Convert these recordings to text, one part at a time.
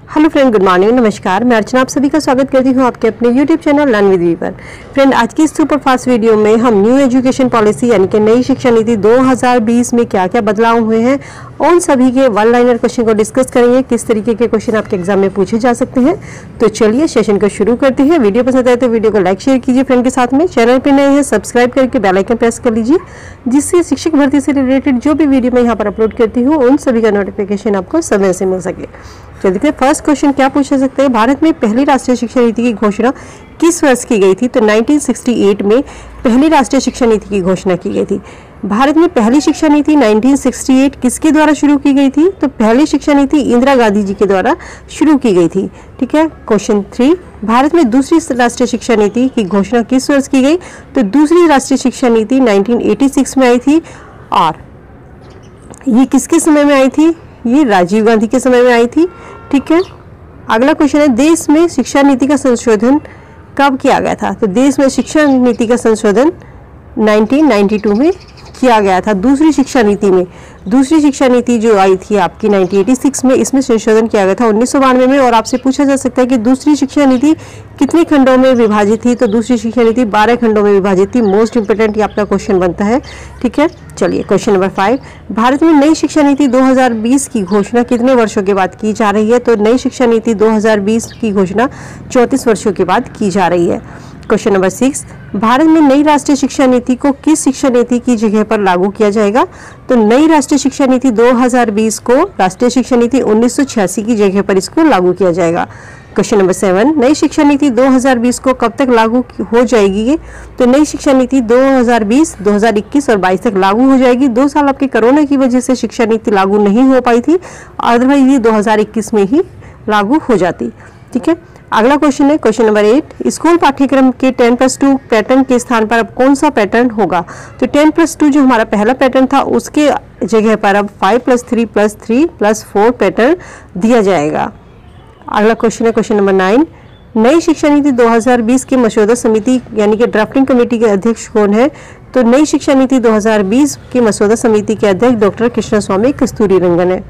Hello friend, good morning, नमस्कार। मैं अर्चना आप सभी का स्वागत करती हूँ आपके अपने YouTube channel learn with we पर। फ्रेंड, आज की इस सुपर फास्ट वीडियो में हम न्यू एजुकेशन पॉलिसी यानी कि नई शिक्षा नीति 2020 में क्या क्या बदलाव हुए हैं उन सभी के वन लाइनर क्वेश्चन को डिस्कस करेंगे। किस तरीके के क्वेश्चन आपके एग्जाम में पूछे जा सकते हैं। तो चलिए सेशन को शुरू करते हैं। वीडियो पसंद आए तो वीडियो को लाइक शेयर कीजिए फ्रेंड के साथ में। चैनल पर नए हैं सब्सक्राइब करके बेल आइकन प्रेस कर लीजिए, जिससे शिक्षक भर्ती से रिलेटेड जो भी वीडियो मैं यहाँ पर अपलोड करती हूँ उन सभी का नोटिफिकेशन आपको समय से मिल सके। तो देखिए फर्स्ट क्वेश्चन क्या पूछा सकते हैं। भारत में पहली राष्ट्रीय शिक्षा नीति की घोषणा किस वर्ष की गई थी? तो 1968 में पहली राष्ट्रीय शिक्षा नीति की घोषणा की गई थी। भारत में पहली शिक्षा नीति 1968 किसके द्वारा शुरू की गई थी? तो पहली शिक्षा नीति इंदिरा गांधी जी के द्वारा शुरू की गई थी। ठीक है। क्वेश्चन 3, भारत में दूसरी राष्ट्रीय शिक्षा नीति की घोषणा किस वर्ष की गई? तो दूसरी राष्ट्रीय शिक्षा नीति 1986 में आई थी। और ये किसके समय में आई थी? ये राजीव गांधी के समय में आई थी। ठीक है। अगला क्वेश्चन है, देश में शिक्षा नीति का संशोधन कब किया गया था? तो देश में शिक्षा नीति का संशोधन 1992 में किया गया था। दूसरी शिक्षा नीति में, दूसरी शिक्षा नीति जो आई थी आपकी 1986 में, इसमें संशोधन किया गया था 1992 में। और आपसे पूछा जा सकता है कि दूसरी शिक्षा नीति कितने खंडों में विभाजित थी? तो दूसरी शिक्षा नीति 12 खंडों में विभाजित थी। मोस्ट इंपोर्टेंट ये आपका क्वेश्चन बनता है। ठीक है। चलिए क्वेश्चन नंबर 5, भारत में नई शिक्षा नीति 2020 की घोषणा कितने वर्षों के बाद की जा रही है? तो नई शिक्षा नीति 2020 की घोषणा 34 वर्षों के बाद की जा रही है। क्वेश्चन नंबर 6, भारत में नई राष्ट्रीय शिक्षा नीति को किस शिक्षा नीति की जगह पर लागू किया जाएगा? तो नई राष्ट्रीय शिक्षा नीति 2020 को राष्ट्रीय शिक्षा नीति 1986 की जगह पर इसको लागू किया जाएगा। क्वेश्चन नंबर 7, नई शिक्षा नीति 2020 को कब तक लागू हो जाएगी? तो नई शिक्षा नीति 2020, 2021 और 22 तक लागू हो जाएगी। 2 साल आपके कोरोना की वजह से शिक्षा नीति लागू नहीं हो पाई थी, अदरवाइज ये 2021 में ही लागू हो जाती। ठीक है। अगला क्वेश्चन है क्वेश्चन नंबर 8, स्कूल पाठ्यक्रम के 10+2 पैटर्न के स्थान पर अब कौन सा पैटर्न होगा? तो 10+2 जो हमारा पहला पैटर्न था उसके जगह पर अब 5+3+3+4 पैटर्न दिया जाएगा। अगला क्वेश्चन है क्वेश्चन नंबर 9, नई शिक्षा नीति 2020 की मसौदा समिति यानी कि ड्राफ्टिंग कमेटी के अध्यक्ष कौन है? तो नई शिक्षा नीति 2020 की मसौदा समिति के अध्यक्ष डॉक्टर कृष्णस्वामी कस्तूरीरंगन है।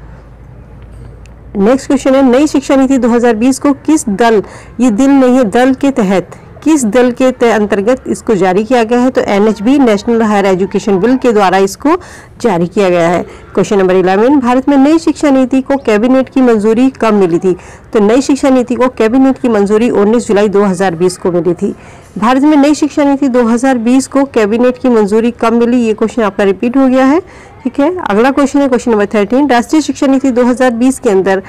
नेक्स्ट क्वेश्चन है, नई शिक्षा नीति 2020 को किस दल, ये दिल नहीं है, दल के तहत, किस दल के अंतर्गत इसको जारी किया गया है? तो NHB national higher education bill के द्वारा इसको जारी किया गया है। क्वेश्चन नंबर 11, भारत में नई शिक्षा नीति को कैबिनेट की मंजूरी कब मिली थी? तो नई शिक्षा नीति को कैबिनेट की मंजूरी 19 जुलाई 2020 को मिली थी। भारत में नई शिक्षा नीति 2020 को कैबिनेट की मंजूरी कब मिली? ये क्वेश्चन आपका रिपीट हो गया है। ठीक है। अगला क्वेश्चन है क्वेश्चन नंबर 13, राष्ट्रीय शिक्षा नीति 2020 के अंदर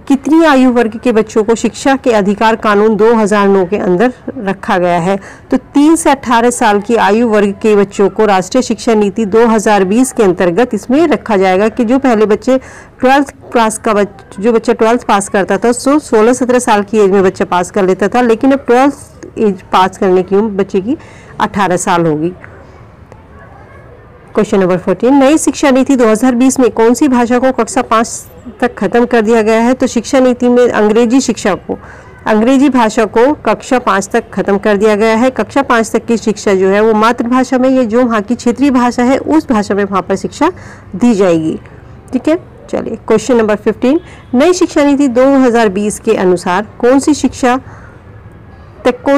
कितनी आयु वर्ग के बच्चों को शिक्षा के अधिकार कानून 2009 के अंदर रखा गया है? तो 3 से 18 साल की आयु वर्ग के बच्चों को राष्ट्रीय शिक्षा नीति 2020 के अंतर्गत इसमें रखा जाएगा कि जो पहले बच्चे 12th क्लास का जो बच्चा 12th पास करता था तो 16-17 साल की एज में बच्चा पास कर लेता था, लेकिन अब 12th एज पास करने की उम्र बच्चे की 18 साल होगी। क्वेश्चन नंबर 14, नई शिक्षा नीति 2020 में कौन सी भाषा को कक्षा 5 तक खत्म कर दिया गया है? तो शिक्षा नीति में अंग्रेजी भाषा को कक्षा 5 तक खत्म कर दिया गया है। कक्षा 5 तक की शिक्षा जो है वो मातृभाषा में या जो वहाँ की क्षेत्रीय भाषा है उस भाषा में वहाँ पर शिक्षा दी जाएगी। ठीक है। चलिए क्वेश्चन नंबर 15, नई शिक्षा नीति 2020 के अनुसार कौन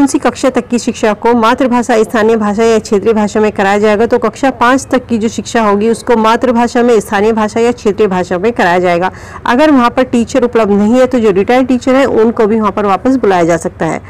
सी कक्षा तक की शिक्षा को मातृभाषा, स्थानीय भाषा या क्षेत्रीय भाषा में कराया जाएगा? तो कक्षा 5 तक की जो शिक्षा होगी उसको मातृभाषा में, स्थानीय भाषा या क्षेत्रीय भाषा में कराया जाएगा। अगर वहाँ पर टीचर उपलब्ध नहीं है तो जो रिटायर्ड टीचर है उनको भी वहाँ पर वापस बुलाया जा सकता है।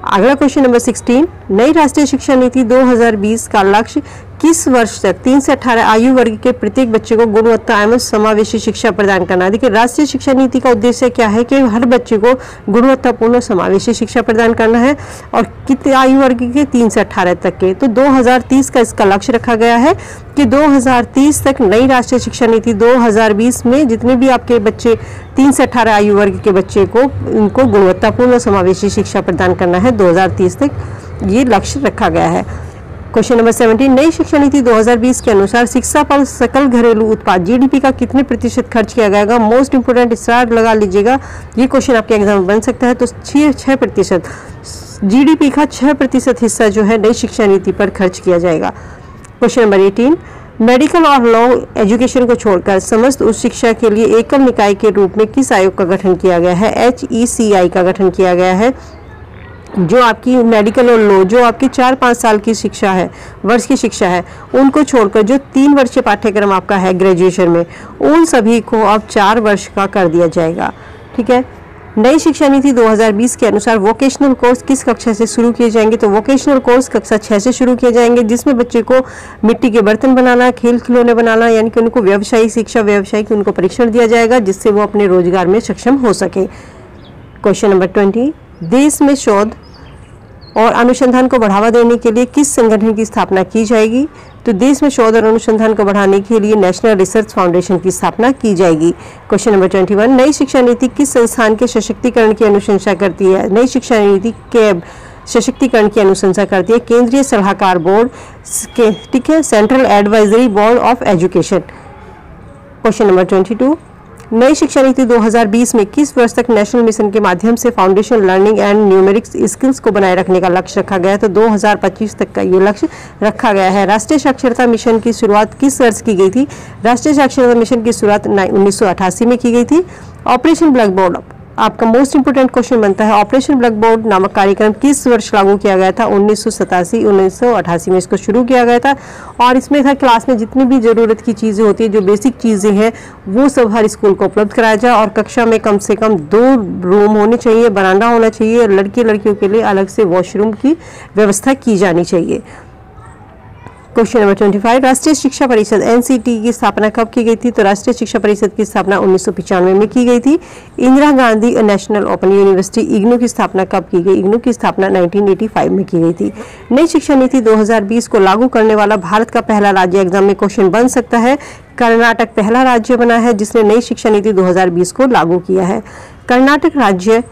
अगला क्वेश्चन नंबर 16, नई राष्ट्रीय शिक्षा नीति 2020 का लक्ष्य किस वर्ष तक 3 से 18 आयु वर्ग के प्रत्येक बच्चे को गुणवत्ता एवं समावेशी शिक्षा प्रदान करना? देखिए राष्ट्रीय शिक्षा नीति का उद्देश्य क्या है कि हर बच्चे को गुणवत्तापूर्ण समावेशी शिक्षा प्रदान करना है। और कितने आयु वर्ग के? 3 से 18 तक के। तो 2030 का इसका लक्ष्य रखा गया है कि 2030 तक नई राष्ट्रीय शिक्षा नीति 2020 में जितने भी आपके बच्चे 3 से 18 आयु वर्ग के बच्चे को उनको गुणवत्तापूर्ण समावेशी शिक्षा प्रदान करना है। 2030 तक ये लक्ष्य रखा गया है। क्वेश्चन नंबर 17, नई शिक्षा नीति 2020 के अनुसार शिक्षा पर सकल घरेलू उत्पाद GDP का कितने प्रतिशत खर्च किया जाएगा? मोस्ट इंपोर्टेंट स्टार लगा लीजिएगा, ये क्वेश्चन आपके एग्जाम में बन सकता है। तो 6% GDP का 6% हिस्सा जो है नई शिक्षा नीति पर खर्च किया जाएगा। क्वेश्चन नंबर 18, मेडिकल और लॉ एजुकेशन को छोड़कर समस्त उच्च शिक्षा के लिए एकल निकाय के रूप में किस आयोग का गठन किया गया है? HECI का गठन किया गया है। जो आपकी मेडिकल और लॉ, जो आपकी 4-5 साल की शिक्षा है, वर्ष की शिक्षा है, उनको छोड़कर जो 3 वर्षीय पाठ्यक्रम आपका है ग्रेजुएशन में, उन सभी को अब 4 वर्ष का कर दिया जाएगा। ठीक है। नई शिक्षा नीति 2020 के अनुसार वोकेशनल कोर्स किस कक्षा से शुरू किए जाएंगे? तो वोकेशनल कोर्स कक्षा 6 से शुरू किए जाएंगे, जिसमें बच्चे को मिट्टी के बर्तन बनाना, खेल खिलौने बनाना, यानी कि उनको व्यवसायिक शिक्षा, व्यवसायिक उनको परीक्षण दिया जाएगा, जिससे वो अपने रोजगार में सक्षम हो सके। क्वेश्चन नंबर 20, देश में शोध और अनुसंधान को बढ़ावा देने के लिए किस संगठन की स्थापना की जाएगी? तो देश में शोध और अनुसंधान को बढ़ाने के लिए नेशनल रिसर्च फाउंडेशन की स्थापना की जाएगी। क्वेश्चन नंबर 21, नई शिक्षा नीति किस संस्थान के सशक्तिकरण की अनुशंसा करती है? नई शिक्षा नीति के सशक्तिकरण की अनुशंसा करती है केंद्रीय सलाहकार बोर्ड के, ठीक है, central advisory board of education. Question number 22, नई शिक्षा नीति 2020 में किस वर्ष तक नेशनल मिशन के माध्यम से foundation learning and numerics skills को बनाए रखने का लक्ष्य रखा गया है? तो 2025 तक का ये लक्ष्य रखा गया है। राष्ट्रीय साक्षरता मिशन की शुरुआत किस वर्ष की गई थी? राष्ट्रीय साक्षरता मिशन की शुरुआत 1988 में की गई थी। ऑपरेशन ब्लैक बोर्ड आपका मोस्ट इंपोर्टेंट क्वेश्चन बनता है। ऑपरेशन ब्लैक बोर्ड नामक कार्यक्रम किस वर्ष लागू किया गया था? 1987-1988 में इसको शुरू किया गया था। और इसमें था क्लास में जितनी भी ज़रूरत की चीज़ें होती है, जो बेसिक चीज़ें हैं, वो सब हर स्कूल को उपलब्ध कराया जाए, और कक्षा में कम से कम 2 रूम होने चाहिए, बरामदा होना चाहिए, और लड़कियों के लिए अलग से वॉशरूम की व्यवस्था की जानी चाहिए। क्वेश्चन नंबर 25, राष्ट्रीय शिक्षा परिषद NCT की स्थापना कब की गई थी? तो राष्ट्रीय शिक्षा परिषद की स्थापना 1995 में की गई थी। Indira Gandhi national open university IGNOU की स्थापना कब की गई? IGNOU की स्थापना 1985 में की गई थी। नई शिक्षा नीति 2020 को लागू करने वाला भारत का पहला राज्य एग्जाम में क्वेश्चन बन सकता है। कर्नाटक पहला राज्य बना है जिसने नई शिक्षा नीति 2020 को लागू किया है। कर्नाटक राज्य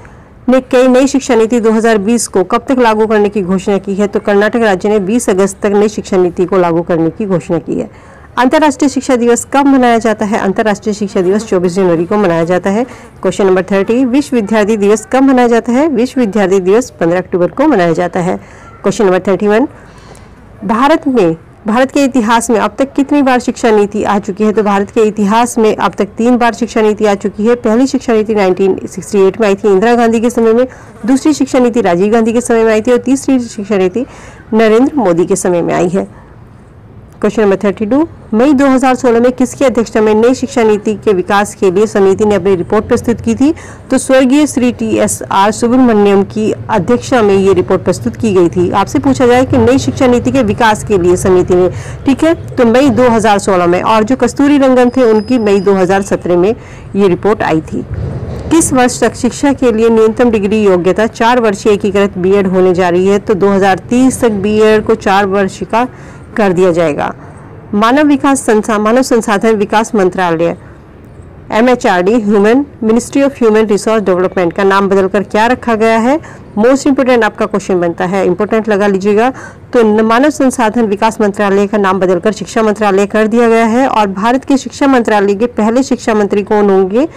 ने कई नई शिक्षा नीति 2020 को कब तक लागू करने की घोषणा की है? तो कर्नाटक राज्य ने 20 अगस्त तक नई शिक्षा नीति को लागू करने की घोषणा की है। अंतर्राष्ट्रीय शिक्षा दिवस कब मनाया जाता है? अंतर्राष्ट्रीय शिक्षा दिवस 24 जनवरी को मनाया जाता है। क्वेश्चन नंबर 30, विश्व विद्यार्थी दिवस कब मनाया जाता है? विश्व विद्यार्थी दिवस 15 अक्टूबर को मनाया जाता है। क्वेश्चन नंबर 31, भारत के इतिहास में अब तक कितनी बार शिक्षा नीति आ चुकी है? तो भारत के इतिहास में अब तक 3 बार शिक्षा नीति आ चुकी है। पहली शिक्षा नीति 1968 में आई थी, इंदिरा गांधी के समय में। दूसरी शिक्षा नीति राजीव गांधी के समय में आई थी, और तीसरी शिक्षा नीति नरेंद्र मोदी के समय में आई है। क्वेश्चन नंबर 32, मई 2016 में किसकी अध्यक्षता में नई शिक्षा नीति के विकास के लिए समिति ने अपनी रिपोर्ट प्रस्तुत की थी? तो स्वर्गीय श्री TSR सुब्रमण्यम की अध्यक्षता में ये रिपोर्ट प्रस्तुत की गई थी। आपसे पूछा जाए कि नई शिक्षा नीति के विकास के लिए समिति ने, ठीक है, तो मई 2016 में, और जो कस्तूरी रंगन थे उनकी मई 2017 में ये रिपोर्ट आई थी। किस वर्ष तक शिक्षा के लिए न्यूनतम डिग्री योग्यता 4 वर्षीय एकीकृत BEd होने जा रही है? तो 2030 तक BEd को 4 वर्ष का कर दिया जाएगा। मानव संसाधन विकास मंत्रालय MHRD ministry of human resource development का नाम बदलकर क्या रखा गया है? मोस्ट इंपोर्टेंट आपका क्वेश्चन बनता है, इंपोर्टेंट लगा लीजिएगा। तो मानव संसाधन विकास मंत्रालय का नाम बदलकर शिक्षा मंत्रालय कर दिया गया है। और भारत के शिक्षा मंत्रालय के पहले शिक्षा मंत्री कौन होंगे?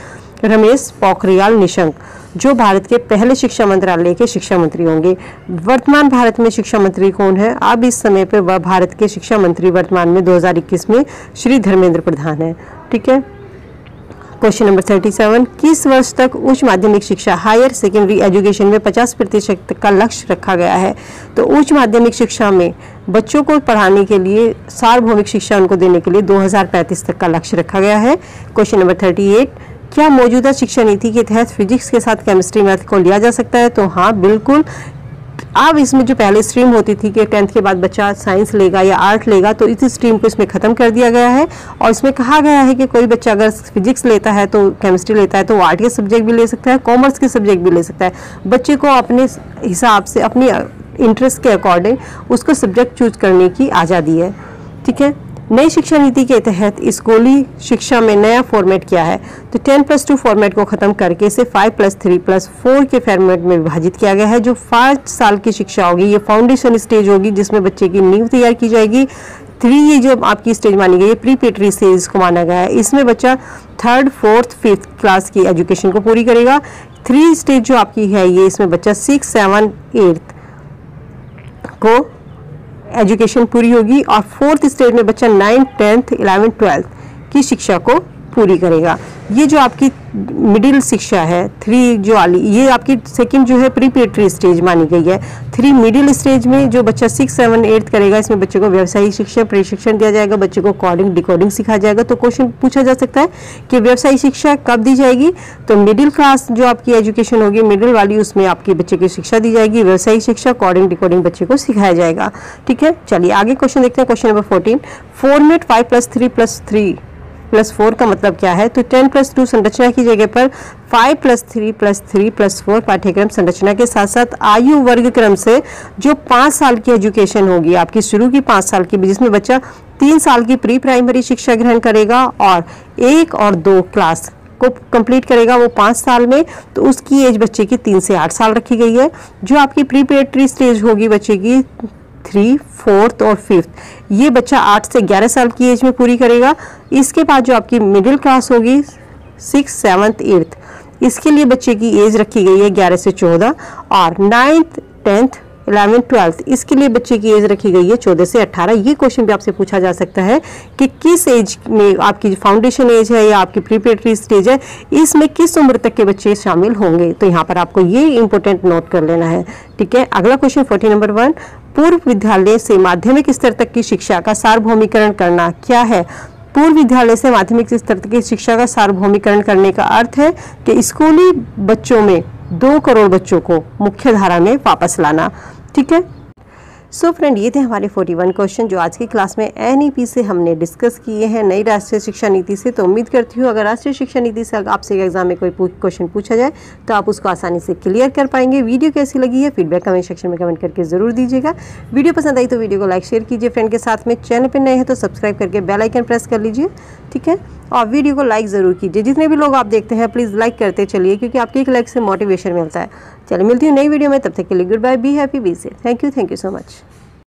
रमेश पोखरियाल निशंक, जो भारत के पहले शिक्षा मंत्रालय के शिक्षा मंत्री होंगे। वर्तमान भारत में शिक्षा मंत्री कौन है? अब इस समय पर वह भारत के शिक्षा मंत्री वर्तमान में 2021 में श्री धर्मेंद्र प्रधान है। ठीक है। क्वेश्चन नंबर 37, किस वर्ष तक उच्च माध्यमिक शिक्षा हायर सेकेंडरी एजुकेशन में 50% का लक्ष्य रखा गया है? तो उच्च माध्यमिक शिक्षा में बच्चों को पढ़ाने के लिए, सार्वभौमिक शिक्षा उनको देने के लिए 2035 तक का लक्ष्य रखा गया है। क्वेश्चन नंबर 38, क्या मौजूदा शिक्षा नीति के तहत फिजिक्स के साथ केमिस्ट्री मैथ को लिया जा सकता है? तो हाँ, बिल्कुल। अब इसमें जो पहले स्ट्रीम होती थी कि 10th के बाद बच्चा साइंस लेगा या आर्ट लेगा, तो इस स्ट्रीम को इसमें ख़त्म कर दिया गया है। और इसमें कहा गया है कि कोई बच्चा अगर फिजिक्स लेता है, तो केमिस्ट्री लेता है, तो वो आर्ट के सब्जेक्ट भी ले सकता है, कॉमर्स के सब्जेक्ट भी ले सकता है। बच्चे को अपने हिसाब से, अपनी इंटरेस्ट के अकॉर्डिंग उसको सब्जेक्ट चूज करने की आज़ादी है। ठीक है। नई शिक्षा नीति के तहत स्कूली शिक्षा में नया फॉर्मेट क्या है? तो 10+2 फॉर्मेट को खत्म करके इसे 5+3+4 के फॉर्मेट में विभाजित किया गया है। जो 5 साल की शिक्षा होगी, ये फाउंडेशन स्टेज होगी, जिसमें बच्चे की नींव तैयार की जाएगी। 3 ये जो आपकी स्टेज मानी गई है, प्रीपेटरी स्टेज को माना गया है। इसमें बच्चा 3rd, 4th, 5th क्लास की एजुकेशन को पूरी करेगा। 3 स्टेज जो आपकी है, ये इसमें बच्चा 6, 7, 8 को एजुकेशन पूरी होगी और 4th स्टेज में बच्चा 9th 10th 11th 12th की शिक्षा को पूरी करेगा। ये जो आपकी मिडिल शिक्षा है 3 जो वाली, ये आपकी सेकंड जो है प्रीपेरेटरी स्टेज मानी गई है। 3 मिडिल स्टेज में जो बच्चा 6 7 8 करेगा, इसमें बच्चे को व्यवसायिक शिक्षा प्रशिक्षण दिया जाएगा, बच्चे को कोडिंग डिकोडिंग सिखाया जाएगा। तो क्वेश्चन पूछा जा सकता है कि व्यवसायिक शिक्षा कब दी जाएगी, तो मिडिल क्लास जो आपकी एजुकेशन होगी मिडिल वाली, उसमें आपकी बच्चे की शिक्षा दी जाएगी, व्यवसायिक शिक्षा कोडिंग डिकोडिंग बच्चे को सिखाया जाएगा। ठीक है, चलिए आगे क्वेश्चन देखते हैं। क्वेश्चन नंबर 14, फॉर्मेट 5 + 3 + 3 + 4 का मतलब क्या है? तो 10 + 2 संरचना की जगह पर 5 + 3 + 3 + 4 पाठ्यक्रम संरचना के साथ साथ आयु वर्ग क्रम से जो 5 साल की एजुकेशन होगी आपकी शुरू की 5 साल की, जिसमें बच्चा 3 साल की प्री प्राइमरी शिक्षा ग्रहण करेगा और 1 और 2 क्लास को कंप्लीट करेगा वो 5 साल में, तो उसकी एज बच्चे की 3 से 8 साल रखी गई है। जो आपकी प्रीपेरेटरी स्टेज होगी बच्चे की 3, 4th और 5th, ये बच्चा 8 से 11 साल की एज में पूरी करेगा। इसके बाद जो आपकी मिडिल क्लास होगी 6, 7th 8th, इसके लिए बच्चे की एज रखी गई है 11 से 14 और 9th 10th 11th 12th, इसके लिए बच्चे की एज रखी गई है 14 से 18। ये क्वेश्चन भी आपसे पूछा जा सकता है कि किस एज में आपकी फाउंडेशन एज है या आपकी प्रीपेरेटरी स्टेज है, इसमें किस उम्र तक के बच्चे शामिल होंगे। तो यहाँ पर आपको ये इंपॉर्टेंट नोट कर लेना है। ठीक है, अगला क्वेश्चन 14 नंबर 1, पूर्व विद्यालय से माध्यमिक स्तर तक की शिक्षा का सार्वभौमिकरण करना क्या है? पूर्व विद्यालय से माध्यमिक स्तर तक की शिक्षा का सार्वभौमिकरण करने का अर्थ है कि स्कूली बच्चों में 2 करोड़ बच्चों को मुख्य धारा में वापस लाना। ठीक है, सो फ्रेंड, ये थे हमारे 41 क्वेश्चन जो आज की क्लास में NEP से हमने डिस्कस किए हैं, नई राष्ट्रीय शिक्षा नीति से। तो उम्मीद करती हूँ अगर राष्ट्रीय शिक्षा नीति से आपसे एग्जाम में कोई क्वेश्चन पूछा जाए तो आप उसको आसानी से क्लियर कर पाएंगे। वीडियो कैसी लगी है फीडबैक कमेंट सेक्शन में कमेंट करके जरूर दीजिएगा। वीडियो पसंद आई तो वीडियो को लाइक शेयर कीजिए फ्रेंड के साथ में। चैनल पर नए हैं तो सब्सक्राइब करके बेल आइकन प्रेस कर लीजिए। ठीक है, और वीडियो को लाइक ज़रूर कीजिए। जितने भी लोग आप देखते हैं प्लीज़ लाइक करते चलिए, क्योंकि आपके एक लाइक से मोटिवेशन मिलता है। चलिए मिलती हूँ नई वीडियो में, तब तक के लिए good bye, be happy, be safe. Thank you so much.